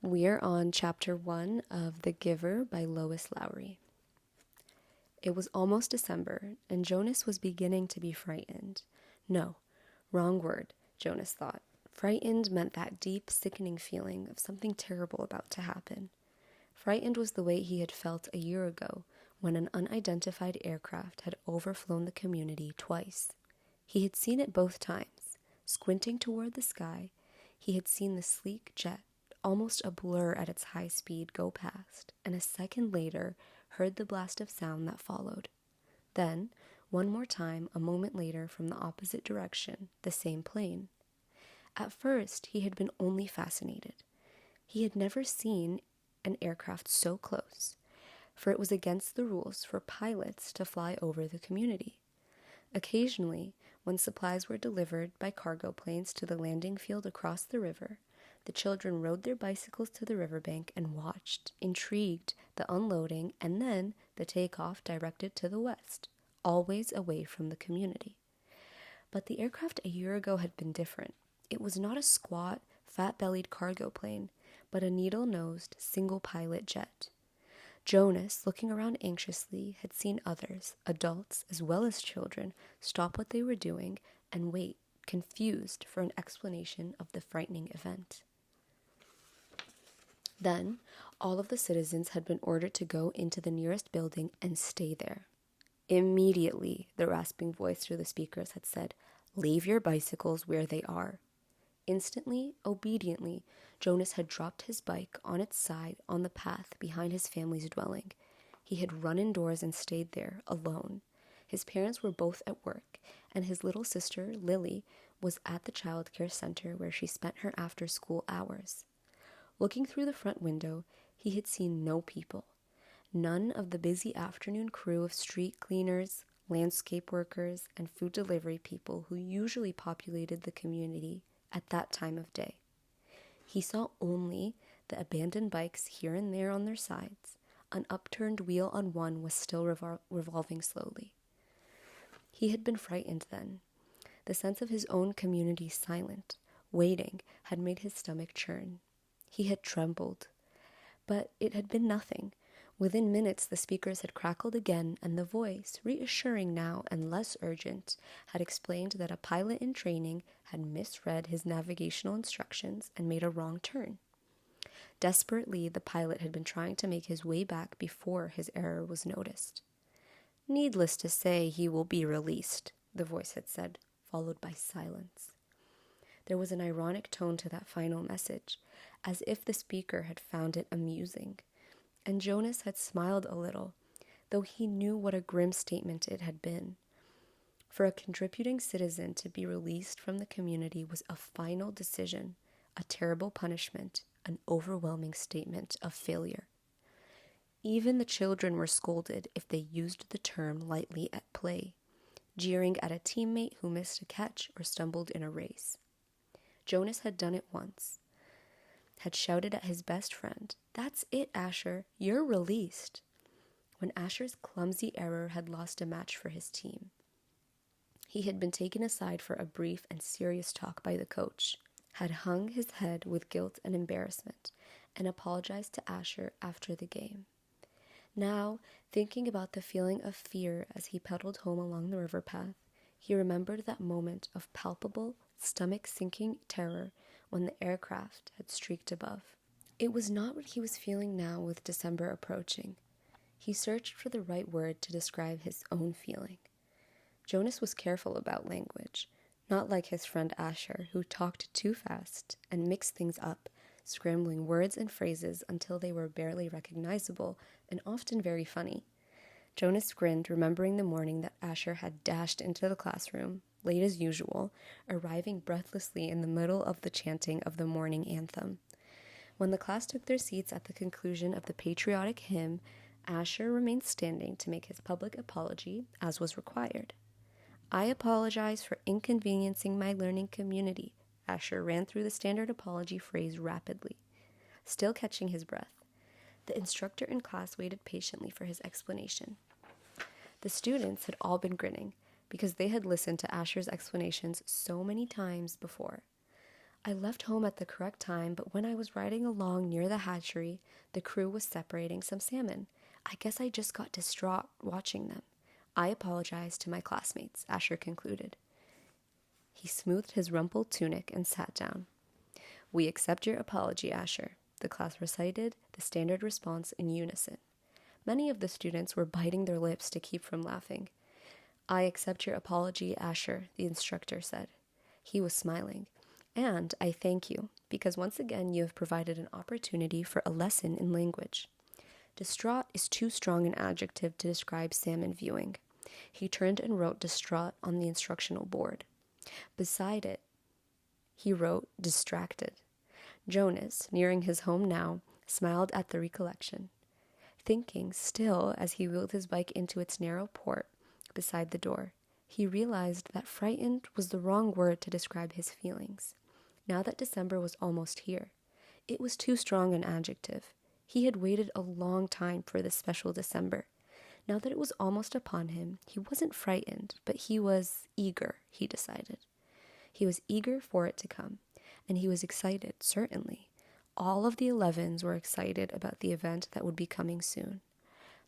We're on chapter 1 of The Giver by Lois Lowry. It was almost December, and Jonas was beginning to be frightened. No, wrong word, Jonas thought. Frightened meant that deep, sickening feeling of something terrible about to happen. Frightened was the way he had felt a year ago when an unidentified aircraft had overflown the community twice. He had seen it both times. Squinting toward the sky, he had seen the sleek jet, almost a blur at its high speed, go past, and a second later heard the blast of sound that followed. Then, one more time, a moment later, from the opposite direction, the same plane. At first, he had been only fascinated. He had never seen an aircraft so close, for it was against the rules for pilots to fly over the community. Occasionally, when supplies were delivered by cargo planes to the landing field across the river, the children rode their bicycles to the riverbank and watched, intrigued, the unloading and then the takeoff directed to the west, always away from the community. But the aircraft a year ago had been different. It was not a squat, fat-bellied cargo plane, but a needle-nosed, single-pilot jet. Jonas, looking around anxiously, had seen others, adults as well as children, stop what they were doing and wait, confused, for an explanation of the frightening event. Then, all of the citizens had been ordered to go into the nearest building and stay there. Immediately, the rasping voice through the speakers had said, "Leave your bicycles where they are." Instantly, obediently, Jonas had dropped his bike on its side on the path behind his family's dwelling. He had run indoors and stayed there, alone. His parents were both at work, and his little sister, Lily, was at the child care center where she spent her after-school hours. Looking through the front window, he had seen no people. None of the busy afternoon crew of street cleaners, landscape workers, and food delivery people who usually populated the community at that time of day. He saw only the abandoned bikes here and there on their sides. An upturned wheel on one was still revolving slowly. He had been frightened then. The sense of his own community silent, waiting, had made his stomach churn. He had trembled. But it had been nothing. Within minutes, the speakers had crackled again, and the voice, reassuring now and less urgent, had explained that a pilot in training had misread his navigational instructions and made a wrong turn. Desperately, the pilot had been trying to make his way back before his error was noticed. "Needless to say, he will be released," the voice had said, followed by silence. There was an ironic tone to that final message, as if the speaker had found it amusing. And Jonas had smiled a little, though he knew what a grim statement it had been. For a contributing citizen to be released from the community was a final decision, a terrible punishment, an overwhelming statement of failure. Even the children were scolded if they used the term lightly at play, jeering at a teammate who missed a catch or stumbled in a race. Jonas had done it once, had shouted at his best friend, "That's it, Asher, you're released," when Asher's clumsy error had lost a match for his team. He had been taken aside for a brief and serious talk by the coach, had hung his head with guilt and embarrassment, and apologized to Asher after the game. Now, thinking about the feeling of fear as he pedaled home along the river path, he remembered that moment of palpable, stomach-sinking terror when the aircraft had streaked above. It was not what he was feeling now with December approaching. He searched for the right word to describe his own feeling. Jonas was careful about language, not like his friend Asher, who talked too fast and mixed things up, scrambling words and phrases until they were barely recognizable and often very funny. Jonas grinned, remembering the morning that Asher had dashed into the classroom, late as usual, arriving breathlessly in the middle of the chanting of the morning anthem. When the class took their seats at the conclusion of the patriotic hymn, Asher remained standing to make his public apology, as was required. "I apologize for inconveniencing my learning community." Asher ran through the standard apology phrase rapidly, still catching his breath. The instructor in class waited patiently for his explanation. The students had all been grinning, because they had listened to Asher's explanations so many times before. I left home at the correct time, but when I was riding along near the hatchery, the crew was separating some salmon. I guess I just got distraught watching them. I apologized to my classmates, Asher concluded. He smoothed his rumpled tunic and sat down. We accept your apology, Asher. The class recited the standard response in unison. Many of the students were biting their lips to keep from laughing. I accept your apology, Asher, the instructor said. He was smiling. And I thank you, because once again you have provided an opportunity for a lesson in language. Distraught is too strong an adjective to describe salmon viewing. He turned and wrote distraught on the instructional board. Beside it, he wrote distracted. Jonas, nearing his home now, smiled at the recollection. Thinking still as he wheeled his bike into its narrow port beside the door, he realized that frightened was the wrong word to describe his feelings. Now that December was almost here, it was too strong an adjective. He had waited a long time for this special December. Now that it was almost upon him, he wasn't frightened, but he was eager, he decided. He was eager for it to come, and he was excited, certainly. All of the 11s were excited about the event that would be coming soon.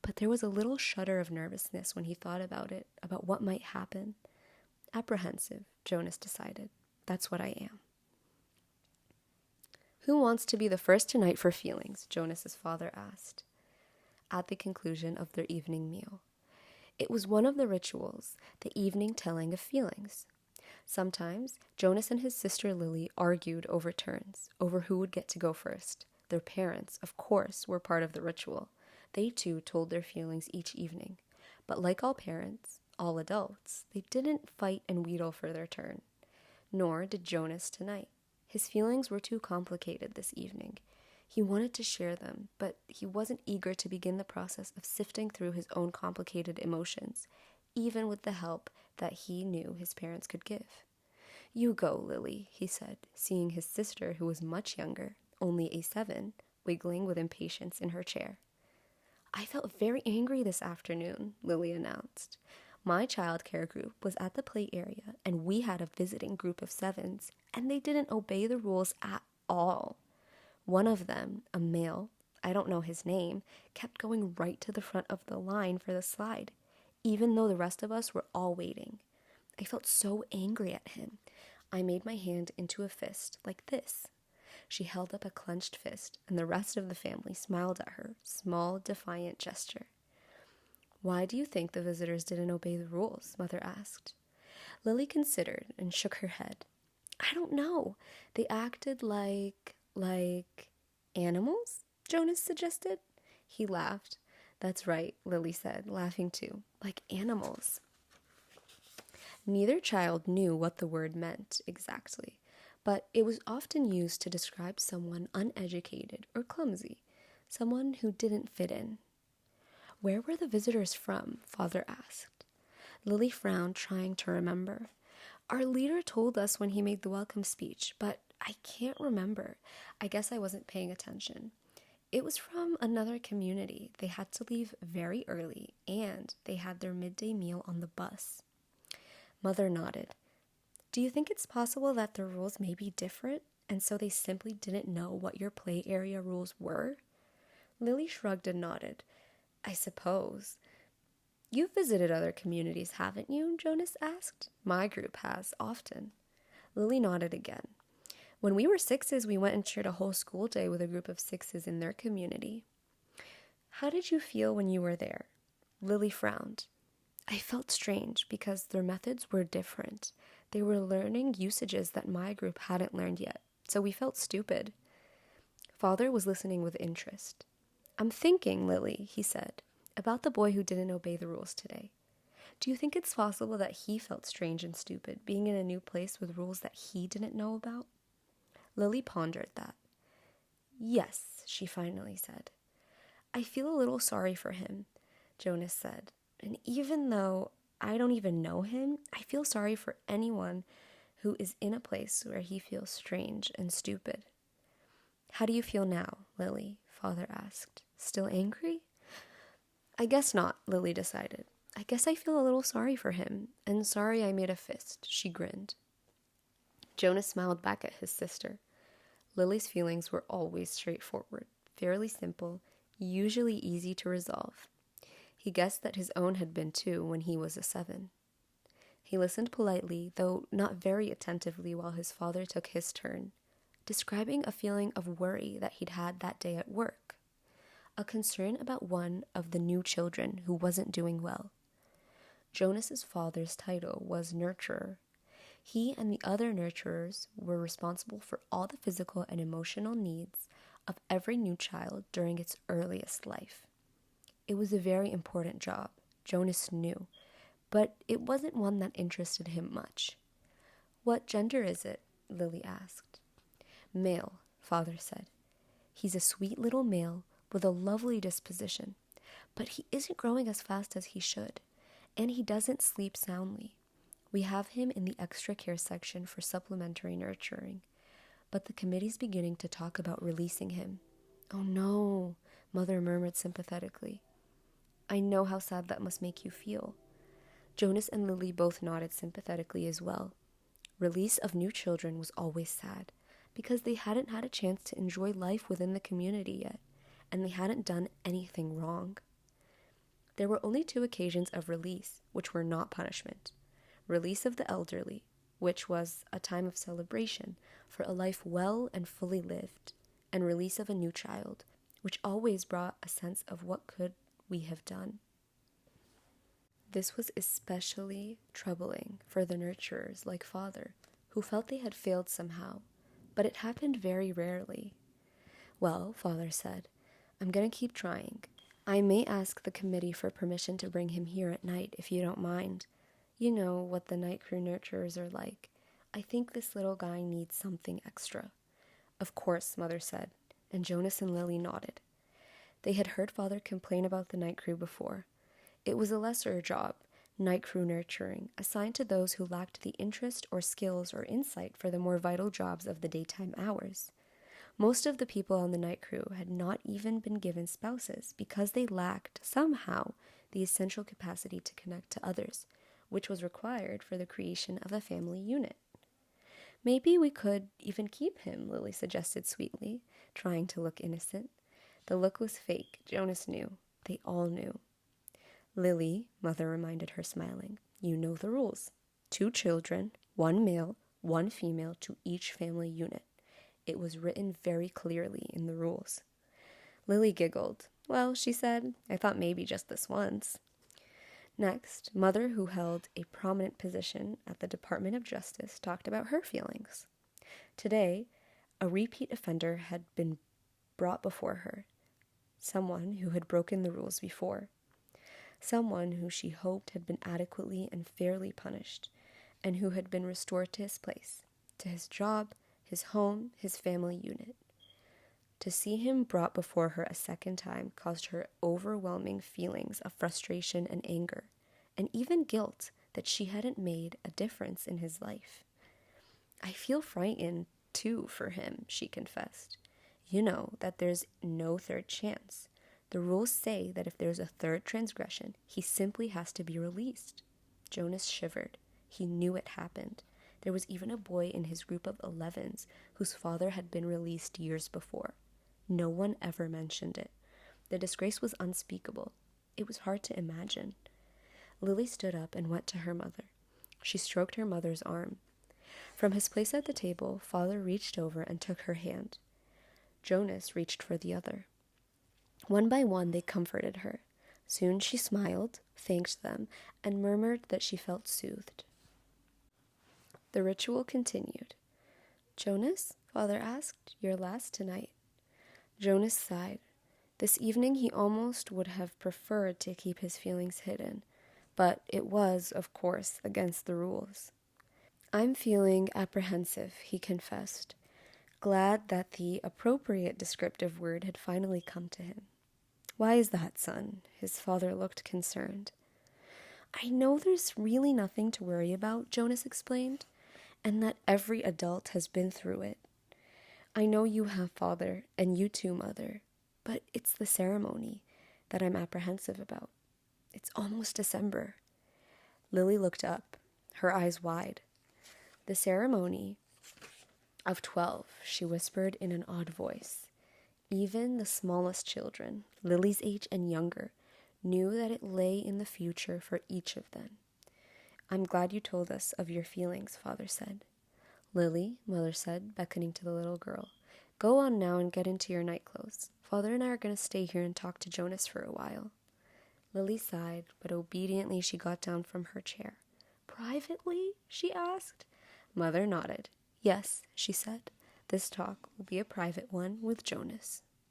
But there was a little shudder of nervousness when he thought about it, about what might happen. Apprehensive, Jonas decided. That's what I am. Who wants to be the first tonight for feelings? Jonas's father asked, at the conclusion of their evening meal. It was one of the rituals, the evening telling of feelings. Sometimes, Jonas and his sister Lily argued over turns, over who would get to go first. Their parents, of course, were part of the ritual. They too told their feelings each evening. But like all parents, all adults, they didn't fight and wheedle for their turn. Nor did Jonas tonight. His feelings were too complicated this evening. He wanted to share them, but he wasn't eager to begin the process of sifting through his own complicated emotions, even with the help that he knew his parents could give. You go, Lily, he said, seeing his sister, who was much younger, only a 7, wiggling with impatience in her chair. I felt very angry this afternoon, Lily announced. My childcare group was at the play area, and we had a visiting group of 7s, and they didn't obey the rules at all. One of them, a male, I don't know his name, kept going right to the front of the line for the slide, even though the rest of us were all waiting. I felt so angry at him. I made my hand into a fist, like this. She held up a clenched fist, and the rest of the family smiled at her, small, defiant gesture. Why do you think the visitors didn't obey the rules? Mother asked. Lily considered and shook her head. I don't know. They acted like animals? Jonas suggested. He laughed. That's right, Lily said, laughing too. Like animals. Neither child knew what the word meant exactly, but it was often used to describe someone uneducated or clumsy, someone who didn't fit in. Where were the visitors from? Father asked. Lily frowned, trying to remember. Our leader told us when he made the welcome speech, but I can't remember. I guess I wasn't paying attention. It was from another community. They had to leave very early, and they had their midday meal on the bus. Mother nodded. Do you think it's possible that the rules may be different, and so they simply didn't know what your play area rules were? Lily shrugged and nodded. I suppose. You've visited other communities, haven't you? Jonas asked. My group has, often. Lily nodded again. When we were 6s, we went and shared a whole school day with a group of 6s in their community. How did you feel when you were there? Lily frowned. I felt strange because their methods were different. They were learning usages that my group hadn't learned yet, so we felt stupid. Father was listening with interest. I'm thinking, Lily, he said, about the boy who didn't obey the rules today. Do you think it's possible that he felt strange and stupid, being in a new place with rules that he didn't know about? Lily pondered that. Yes, she finally said. I feel a little sorry for him, Jonas said. And even though I don't even know him, I feel sorry for anyone who is in a place where he feels strange and stupid. How do you feel now, Lily? Father asked. Still angry? I guess not, Lily decided. I guess I feel a little sorry for him, and sorry I made a fist. She grinned. Jonas smiled back at his sister. Lily's feelings were always straightforward, fairly simple, usually easy to resolve. He guessed that his own had been too when he was a 7. He listened politely, though not very attentively, while his father took his turn, describing a feeling of worry that he'd had that day at work, a concern about one of the new children who wasn't doing well. Jonas's father's title was nurturer. He and the other nurturers were responsible for all the physical and emotional needs of every new child during its earliest life. It was a very important job, Jonas knew, but it wasn't one that interested him much. "What gender is it?" Lily asked. "Male," father said. "He's a sweet little male with a lovely disposition, but he isn't growing as fast as he should, and he doesn't sleep soundly. We have him in the extra care section for supplementary nurturing, but the committee's beginning to talk about releasing him." "Oh no," Mother murmured sympathetically. "I know how sad that must make you feel." Jonas and Lily both nodded sympathetically as well. Release of new children was always sad, because they hadn't had a chance to enjoy life within the community yet, and they hadn't done anything wrong. There were only 2 occasions of release, which were not punishment. Release of the elderly, which was a time of celebration for a life well and fully lived, and release of a new child, which always brought a sense of what could we have done. This was especially troubling for the nurturers like father, who felt they had failed somehow, but it happened very rarely. "Well," father said, "I'm going to keep trying. I may ask the committee for permission to bring him here at night if you don't mind. You know what the night crew nurturers are like. I think this little guy needs something extra." "Of course," mother said, and Jonas and Lily nodded. They had heard father complain about the night crew before. It was a lesser job, night crew nurturing, assigned to those who lacked the interest or skills or insight for the more vital jobs of the daytime hours. Most of the people on the night crew had not even been given spouses because they lacked, somehow, the essential capacity to connect to others, which was required for the creation of a family unit. "Maybe we could even keep him," Lily suggested sweetly, trying to look innocent. The look was fake, Jonas knew. They all knew. "Lily," mother reminded her, smiling, "you know the rules. 2 children, 1 male, 1 female to each family unit. It was written very clearly in the rules." Lily giggled. "Well," she said, "I thought maybe just this once." Next, mother, who held a prominent position at the Department of Justice, talked about her feelings. Today, a repeat offender had been brought before her, someone who had broken the rules before, someone who she hoped had been adequately and fairly punished, and who had been restored to his place, to his job, his home, his family unit. To see him brought before her a second time caused her overwhelming feelings of frustration and anger, and even guilt that she hadn't made a difference in his life. "I feel frightened, too, for him," she confessed. "You know that there's no third chance. The rules say that if there's a third transgression, he simply has to be released." Jonas shivered. He knew it happened. There was even a boy in his group of 11s whose father had been released years before. No one ever mentioned it. The disgrace was unspeakable. It was hard to imagine. Lily stood up and went to her mother. She stroked her mother's arm. From his place at the table, father reached over and took her hand. Jonas reached for the other. One by one, they comforted her. Soon she smiled, thanked them, and murmured that she felt soothed. The ritual continued. "Jonas?" father asked. "Your last tonight." Jonas sighed. This evening he almost would have preferred to keep his feelings hidden, but it was, of course, against the rules. "I'm feeling apprehensive," he confessed, glad that the appropriate descriptive word had finally come to him. "Why is that, son?" His father looked concerned. "I know there's really nothing to worry about," Jonas explained, "and that every adult has been through it. I know you have, father, and you too, mother, but it's the ceremony that I'm apprehensive about. It's almost December." Lily looked up, her eyes wide. "The ceremony Of 12, she whispered in an odd voice. Even the smallest children, Lily's age and younger, knew that it lay in the future for each of them. I'm glad you told us of your feelings, Father said. Lily, Mother said, beckoning to the little girl, go on now and get into your night clothes. Father and I are going to stay here and talk to Jonas for a while. Lily sighed, but obediently she got down from her chair. Privately? She asked. Mother nodded. Yes, she said. This talk will be a private one with Jonas.